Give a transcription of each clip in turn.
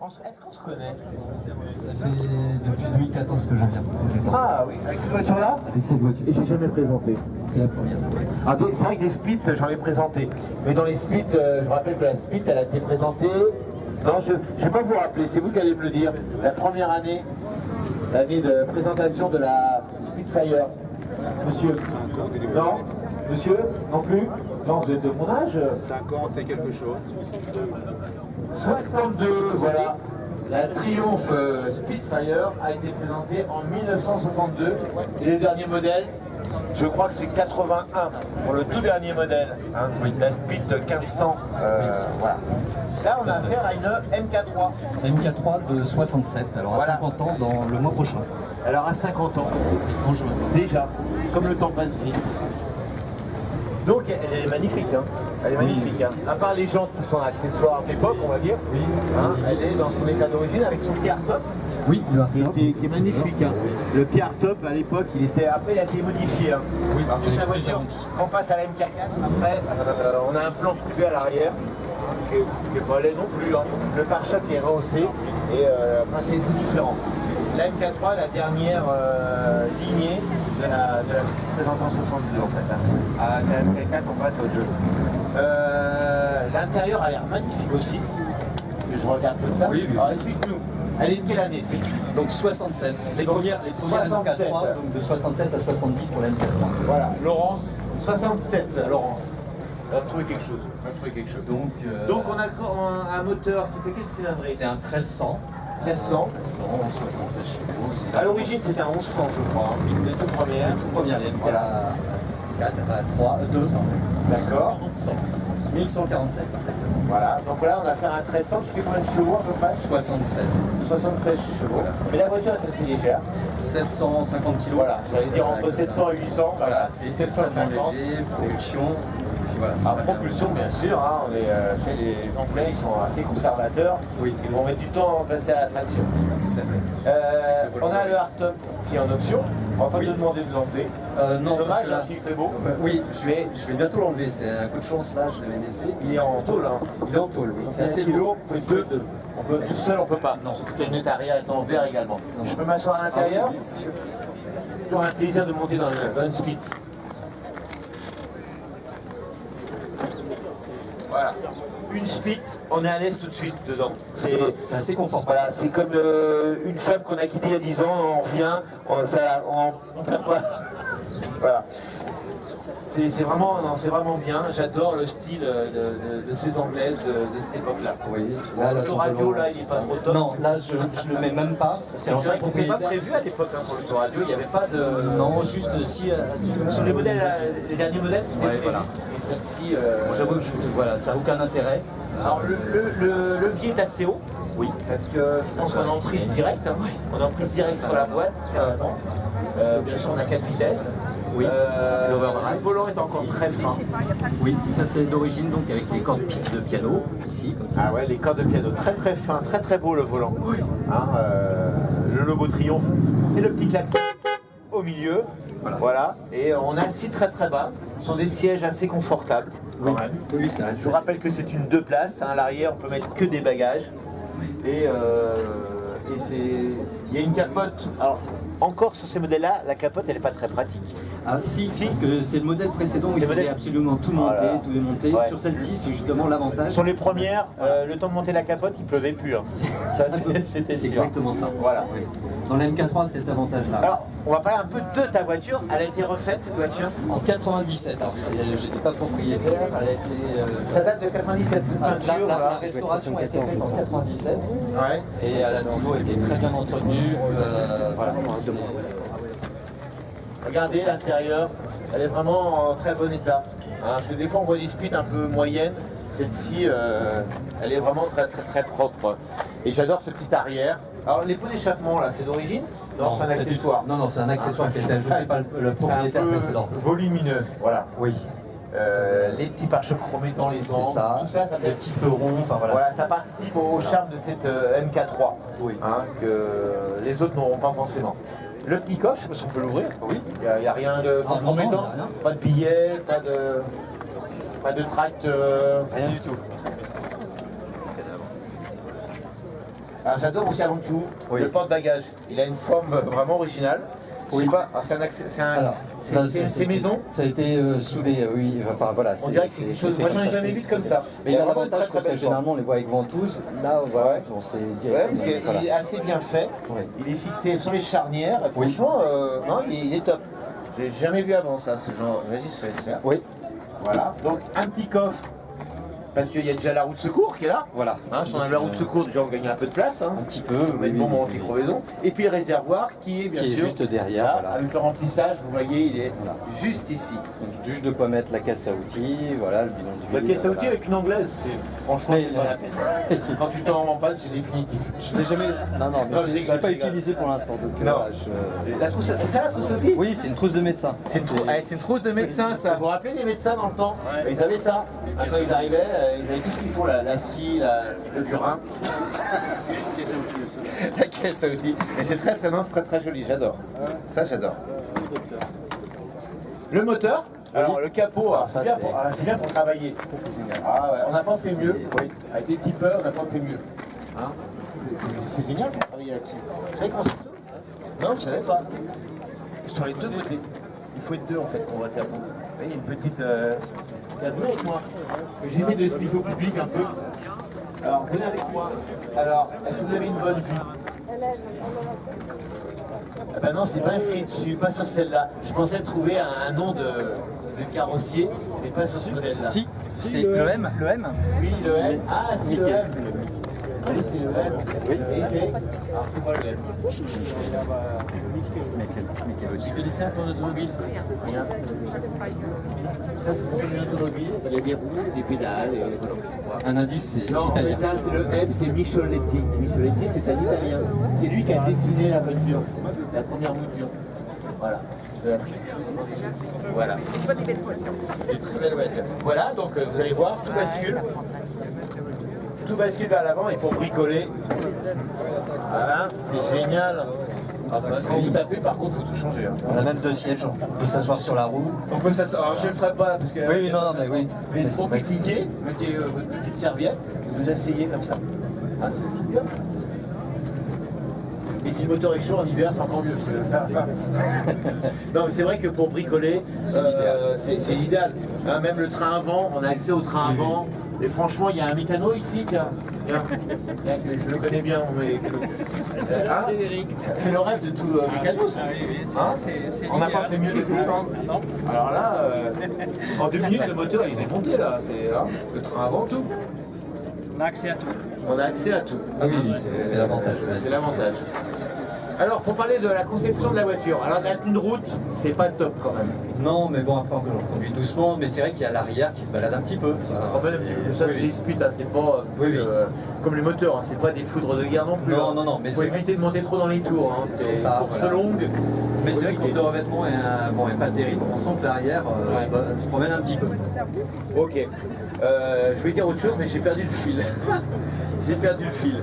Est-ce qu'on se connaît? Ça fait depuis 2014 que je viens. Ah oui, avec cette voiture-là? Avec cette voiture. Et j'ai jamais présenté. C'est la première. Ah, c'est vrai que les Split, j'en ai présenté. Mais dans les Split, je me rappelle que la Split, elle a été présentée... Non, je ne vais pas vous rappeler, c'est vous qui allez me le dire. La première année, l'année de présentation de la Spitfire. Monsieur? Non? Monsieur? Non plus? Non, vous êtes de mon âge? 50 et quelque chose. 62, voilà. La Triumph Spitfire a été présentée en 1962 et les derniers modèles, je crois que c'est 81 pour le tout dernier modèle, hein, la Spit 1500, voilà. Là on a affaire à une MK3. MK3 de 67, alors à Voilà. 50 ans dans le mois prochain, Alors à 50 ans, en juin. déjà, comme le temps passe vite. Donc elle est magnifique, hein. Elle est magnifique, hein. À part les jantes qui sont accessoires d'époque, on va dire, Oui, hein, elle est dans son état d'origine avec son petit hardtop. oui, le Qui hardtop. est magnifique. Hein. Le Pierre Top à l'époque, après il a été modifié. Hein. Oui, Alors, toute il est la plus voiture, arrondi. quand on passe à la MK4, après on a un plan coupé à l'arrière, qui est pas laid non plus. Hein. Le pare-choc est rehaussé et enfin, c'est différent. La MK3, la dernière lignée de la présentant 62 en fait. Hein. À la MK4, on passe au jeu. L'intérieur a l'air magnifique aussi. Que je regarde comme ça. Oui, oui. Alors explique-nous. Elle est de quelle année celle-ci? Donc 67. Les premières 67. MK3, donc de 67 à 70 pour la MK3. Voilà, Laurence, 67, Laurence. On va trouver quelque chose. Donc on a un moteur qui fait quelle cylindrée? C'est un 1300. 1300. 176 chevaux. C'est À l'origine c'était un 1100 je crois, hein. Les tout premières. première ligne. Voilà. 2, D'accord. 1147 exactement. Voilà, donc là on a fait un 1300 qui fait combien de chevaux à peu près? 76. 76 chevaux. Voilà. Mais la voiture est assez légère. 750 kg. Voilà, j'allais dire entre 700 et 800. Voilà, c'est c'est 750. léger, propulsion. Puis voilà, Ah, propulsion bien sûr, hein, chez les Anglais ils sont assez conservateurs, Oui. Ils vont mettre du temps à passer à la traction. On a le hardtop qui est en option, on va pas te demander de l'enlever. non, Dommage, parce que là- hein, qu'il fait beau. Oui, je vais bientôt l'enlever. C'est un coup de chance là, je l'avais laissé. Il est en tôle, hein. Il est en tôle, oui. C'est assez lourd, on peut deux. On peut, tout seul on peut pas. Non. Toute la lunette arrière est en verre également. Je peux m'asseoir à l'intérieur. C'est toujours un plaisir de monter dans une Split. Voilà. Une Split, on est à l'aise tout de suite dedans. C'est assez confortable. Voilà, c'est comme une femme qu'on a quittée il y a 10 ans, on revient, on perd pas. Voilà. C'est vraiment bien, j'adore le style de ces anglaises de cette époque-là. Oui, L'autoradio là, il n'est pas trop top. Non, là je le mets même pas. C'est vrai que c'était pas prévu à l'époque hein, pour l'autoradio, il n'y avait pas de... Non, juste si. Sur les modèles, les derniers modèles, c'était Ouais, prévu. voilà. Et celle-ci... J'avoue que voilà, ça n'a aucun intérêt. Alors le levier est assez haut, Oui. parce que je pense qu'on est en prise directe, hein. On est en prise directe sur la boîte, carrément. Bien sûr on a 4 vitesses. Oui. Le volant est encore très fin. Oui, ça c'est d'origine donc avec les cordes piques de piano, ici, comme ça. Ah ouais, les cordes de piano, très très fin, très très beau le volant. Oui. Hein, le logo Triomphe et le petit klaxon au milieu. Voilà. Et on est assis très très bas. Ce sont des sièges assez confortables quand même. Oui, ça Je vous rappelle que c'est une 2 places. Hein, à l'arrière, on peut mettre que des bagages. Et il y a une capote. Alors, encore sur ces modèles-là, la capote, elle n'est pas très pratique. Ah si, parce que c'est le modèle précédent où il fallait absolument tout monter, Voilà. tout démonter. Ouais. Sur celle-ci, c'est justement l'avantage. Sur les premières, le temps de monter la capote, il pleuvait plus. Hein. Ça, c'était C'est sûr. exactement ça. Voilà. Oui. Dans la MK3, c'est cet avantage-là. Alors, on va parler un peu de ta voiture. Elle a été refaite, cette voiture? En 97, alors j'étais pas propriétaire, elle a été... Ça date de 97, cette la peinture. Voilà. restauration a été faite en 97 Ouais. et elle a toujours été très bien entretenue. Voilà. Regardez l'intérieur, elle est vraiment en très bon état. Hein, parce que des fois on voit des Split un peu moyennes, celle-ci elle est vraiment très très très propre. Et j'adore ce petit arrière. Alors les pots d'échappement là, c'est d'origine? Non, c'est un pas du accessoire. tout. Non, c'est un accessoire qui a été ajouté par le propriétaire précédent. Volumineux, voilà. Oui, Les petits pare-chocs chromés dans les c'est vents, ça. tout ça, ça Les fait... petits feux ronds, enfin voilà. Voilà, ça participe au charme de cette MK3, Oui. hein, que les autres n'auront pas forcément. Le petit coffre, je sais pas si on peut l'ouvrir. Oui. Il n'y a rien de Ah, non, compromettant, non, rien. pas de billets, pas de tract. Rien du tout. Alors j'adore aussi avant tout le porte-bagages. Il a une forme vraiment originale. Je sais pas, c'est maison. Ça a été soudé, oui. Enfin voilà. On dirait que c'est quelque chose. Moi j'en ai jamais vu comme ça. Mais il a l'avantage parce que généralement on les voit avec ventouse. Là, voilà, on s'est dit. Ouais, parce qu'il est assez bien fait. Il est fixé sur les charnières. Franchement, non, il est top. J'ai jamais vu avant ça, ce genre. Vas-y, je vais le faire. Oui. Voilà. Donc un petit coffre. Parce qu'il y a déjà la roue de secours qui est là. Voilà. Hein, si on a la roue de secours, déjà on gagne un peu de place. Hein. Un petit peu. On met le bon moment anti-crevaison. Et puis le réservoir qui est bien sûr juste derrière. là, Voilà. avec le remplissage, vous voyez, il est juste ici. Donc juste de quoi mettre la caisse à outils, voilà, le bidon La d'huile. caisse à outils avec une anglaise, c'est franchement c'est pas la peine. Quand tu t'en rends pas, c'est définitif. Je l'ai jamais. Non, mais je l'ai pas utilisé pour l'instant. Donc, Non. La trousse, c'est ça la trousse à outils? Oui, c'est une trousse de médecin. C'est une trousse de médecin, ça. Vous vous rappelez les médecins dans le temps? Ils avaient ça. Quand ils arrivaient, ils avaient tout ce qu'il faut, la scie, le burin. La caisse à outils. Et c'est très très joli, j'adore. Ça, j'adore. Le moteur. Alors le capot, c'est bien pour travailler. C'est génial. Ah ouais, on n'a pas fait mieux. Oui. Avec des tipeurs, on n'a pas fait mieux. Hein, c'est génial pour travailler là-dessus. Vous savez comment c'est tout? Non, je ne savais pas. Sur les deux côtés. Il faut être deux en fait pour voir le capot. Vous voyez, il y a une petite... Venez avec moi. J'essaie de l'expliquer au public un peu. Alors, venez avec moi. Alors, est-ce que vous avez une bonne vue? Ah ben non, c'est pas inscrit dessus, pas sur celle-là. Je pensais trouver un nom de carrossier, mais pas sur ce modèle-là. Si, c'est le M. Le M. Oui, le M. Ah, c'est le M. Oui, c'est le M. Oui, c'est... Alors, c'est quoi le M? Tu connaissais un ton automobile? Rien. Ça, c'est un automobile. Il y a des roues, des pédales, et voilà. Un indice, c'est. Non, mais ça, c'est le M, c'est Micheletti. Micheletti, c'est un Italien. C'est lui qui a dessiné la voiture, la première mouture. Voilà. De la voilà. C'est pas des belles voitures. Des très belles voitures. Voilà, donc vous allez voir, tout bascule. Tout bascule vers l'avant et pour bricoler. Voilà, c'est génial. Quand vous tapez, par contre, il faut tout changer. Hein. On a même deux sièges, on peut s'asseoir sur la roue. On peut s'asseoir. Alors je ne le ferai pas parce que. Oui, non, mais oui. Mais Mais pour c'est pique-niquer, mettez votre petite serviette, vous asseyez comme ça. Ah, c'est bien. Et si le moteur est chaud en hiver, c'est encore mieux. Non, mais c'est vrai que pour bricoler, c'est l'idéal. Hein, même le train à vent, on a accès au train à vent. Et franchement, il y a un mécano ici, tiens. Je le connais bien, mais. Hein, c'est le rêve de tout mécano, ça. Hein, on n'a pas fait mieux depuis longtemps. Alors là, en 2 minutes, le moteur il est démonté là. C'est le train à vent, tout. On a accès à tout. On a accès à tout. Ah oui, c'est l'avantage. C'est l'avantage. Alors, pour parler de la conception de la voiture, alors avec une route, c'est pas top quand même. Non, mais bon, après on conduit doucement, mais c'est vrai qu'il y a l'arrière qui se balade un petit peu. Ça, c'est des sputs, hein, c'est pas comme les moteurs, hein, c'est pas des foudres de guerre non plus. Non, hein. non, non, mais faut éviter de monter trop dans les tours. Hein. C'est ça, course voilà. longue. Mais c'est vrai que le de revêtement est pas terrible. On sent que l'arrière se promène un petit peu. Ok. Je voulais dire autre chose, mais j'ai perdu le fil. J'ai perdu le fil.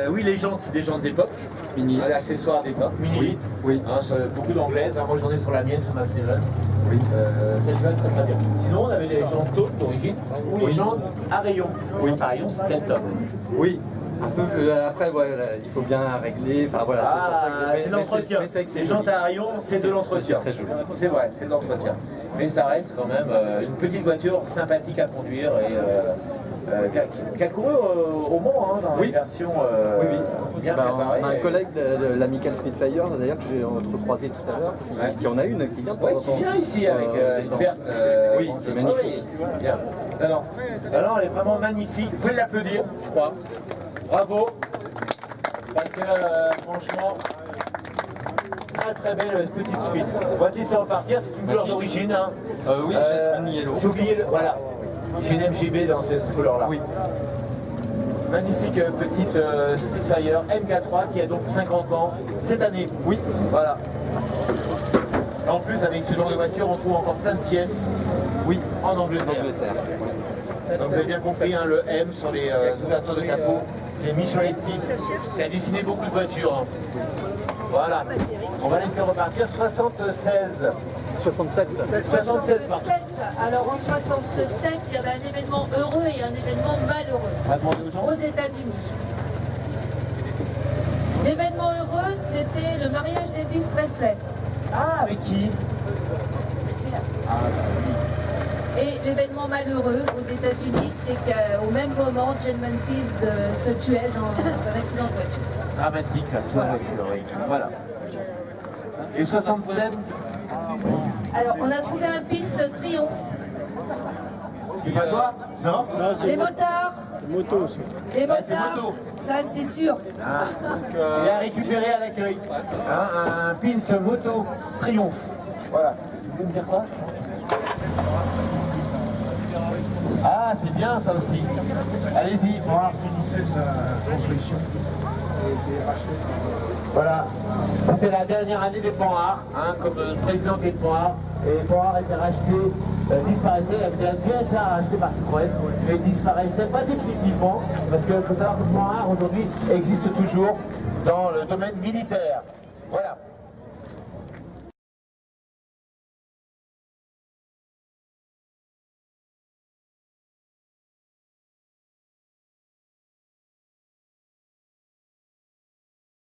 Oui, les jantes, c'est des jantes d'époque. Mini. Les accessoires d'époque. Mini. Oui. Hein, beaucoup d'anglaises. Hein, moi, j'en ai sur la mienne, sur ma Seven. Oui. Celle-là, très très bien. Sinon, on avait les jantes taupe d'origine ou les jantes à rayon. Les jantes à rayon, c'était le top. Oui. Un peu, après, voilà, il faut bien régler. Enfin voilà, Ah, c'est c'est l'entretien. Les jantes à rayon, c'est de l'entretien. C'est très joli. C'est vrai, c'est de l'entretien. Mais ça reste quand même une petite voiture sympathique à conduire et qui a couru au Mans hein, dans Oui. une version bien Bah, préparée. on a un collègue de l'Amical Spitfire, d'ailleurs, que j'ai entrecroisé tout à l'heure, qui en a une, qui vient de temps Ouais, en qui temps. vient ici avec une verte. Oui, qui est magnifique. Bien. Non, elle est vraiment magnifique. Vous pouvez l'applaudir, je crois. Bravo. Parce que franchement, très belle petite suite. On va te laisser repartir, c'est une couleur d'origine. Hein. Oui, Jasmine Yellow. J'ai oublié le. Voilà. J'ai une MGB dans cette couleur-là. Oui. Magnifique petite Spitfire MK3 qui a donc 50 ans cette année. Oui. Voilà. En plus, avec ce genre de voiture, on trouve encore plein de pièces. Oui. En Angleterre. Donc vous avez bien compris, hein, le M sur les ouvertures de capot, c'est Micheletti qui a dessiné beaucoup de voitures. Hein. Voilà. On va laisser repartir 76. 67. 67, pardon. Alors en 67, il y avait un événement heureux et un événement malheureux On va demander aux gens. aux États-Unis. L'événement heureux, c'était le mariage d'Elvis Presley. Ah, avec qui? Et l'événement malheureux aux États-Unis, c'est qu'au même moment, Jane Manfield se tuait dans un accident de voiture. Dramatique, accident de voiture, oui. Voilà. Et 67, Alors, on a trouvé un pins triomphe. c'est pas toi? Non? Les motards. Moto, ça. Les Ah, c'est motards. moto. Ça, c'est sûr. Il a récupéré à l'accueil. Hein, un pins moto triomphe. Voilà. Vous voulez me dire quoi? Ah, c'est bien ça aussi. Allez-y. Poirard finissait sa construction et était racheté par... Voilà. C'était la dernière année des Poirard, hein, comme président des Poirard. Et Poirard était racheté, disparaissait, il avait déjà racheté par Citroën, mais disparaissait pas définitivement, parce qu'il faut savoir que Poirard aujourd'hui existe toujours dans le domaine militaire. Voilà.